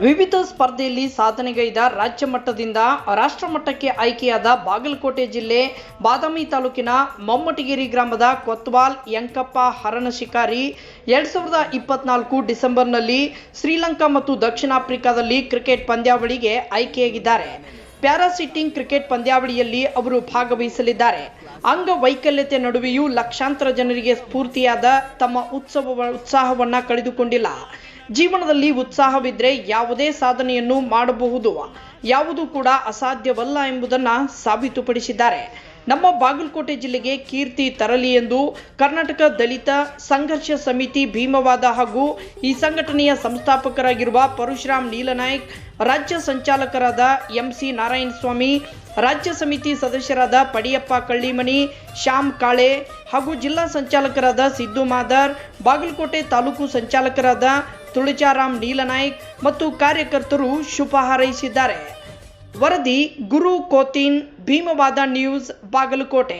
ವಿವಿಧ ಸ್ಪರ್ಧೆಯಲ್ಲಿ ಸಾಧನೆಗೈದ ರಾಜ್ಯ ಮಟ್ಟದಿಂದ ರಾಷ್ಟ್ರ ಮಟ್ಟಕ್ಕೆ ಆಯ್ಕೆಯಾದ ಬಾಗಲಕೋಟೆ ಜಿಲ್ಲೆ ಬಾದಾಮಿ ತಾಲೂಕಿನ ಮಮ್ಮಟಗಿರಿ ಗ್ರಾಮದ ಕೊತ್ವಾಲ್ ಯಂಕಪ್ಪ ಹರನಶಿಕಾರಿ 2024 ಡಿಸೆಂಬರ್ನಲ್ಲಿ ಶ್ರೀಲಂಕಾ ಮತ್ತು ದಕ್ಷಿಣ ಆಫ್ರಿಕಾದಲ್ಲಿ ಕ್ರಿಕೆಟ್ ಪಂದ್ಯಾವಳಿಗೆ ಆಯ್ಕೆಯಾಗಿದ್ದಾರೆ. ಪ್ಯಾರಾ ಸಿಟ್ಟಿಂಗ್ ಕ್ರಿಕೆಟ್ ಪಂದ್ಯಾವಳಿಯಲ್ಲಿ ಅವರು ಭಾಗವಹಿಸಲಿದ್ದಾರೆ. ಅಂಗವೈಕಲ್ಯತೆ ನಡುವೆಯೂ ಲಕ್ಷಾಂತರ ಜನರಿಗೆ ಸ್ಫೂರ್ತಿಯಾದ ತಮ್ಮ ಉತ್ಸಾಹವನ್ನು ಕಳೆದುಕೊಂಡಿಲ್ಲ. ಜೀವನದಲ್ಲಿ ಉತ್ಸಾಹವಿದ್ದರೆ ಯಾವುದೇ ಸಾಧನೆಯನ್ನು ಮಾಡಬಹುದು, ಯಾವುದೂ ಕೂಡ ಅಸಾಧ್ಯವಲ್ಲ ಎಂಬುದನ್ನು ಸಾಬೀತುಪಡಿಸಿದ್ದಾರೆ. ನಮ್ಮ ಬಾಗಲಕೋಟೆ ಜಿಲ್ಲೆಗೆ ಕೀರ್ತಿ ತರಲಿ ಎಂದು ಕರ್ನಾಟಕ ದಲಿತ ಸಂಘರ್ಷ ಸಮಿತಿ ಭೀಮವಾದ ಹಾಗೂ ಈ ಸಂಘಟನೆಯ ಸಂಸ್ಥಾಪಕರಾಗಿರುವ ಪರಶುರಾಮ್ ನೀಲನಾಯ್ಕ್, ರಾಜ್ಯ ಸಂಚಾಲಕರಾದ ಎಂಸಿ ನಾರಾಯಣಸ್ವಾಮಿ, ರಾಜ್ಯ ಸಮಿತಿ ಸದಸ್ಯರಾದ ಪಡಿಯಪ್ಪ ಕಳ್ಳಿಮನಿ, ಶ್ಯಾಮ್ ಕಾಳೆ ಹಾಗೂ ಜಿಲ್ಲಾ ಸಂಚಾಲಕರಾದ ಸಿದ್ದು ಮಾದರ್, ಬಾಗಲಕೋಟೆ ತಾಲೂಕು ಸಂಚಾಲಕರಾದ ತುಳಜಾರಾಮ್ ನೀಲನಾಯ್ಕ್ ಮತ್ತು ಕಾರ್ಯಕರ್ತರು ಶುಭ ಹಾರೈಸಿದ್ದಾರೆ. ವರದಿ ಗುರು ಕೋತಿನ್, ಭೀಮವಾದ ನ್ಯೂಸ್, ಬಾಗಲಕೋಟೆ.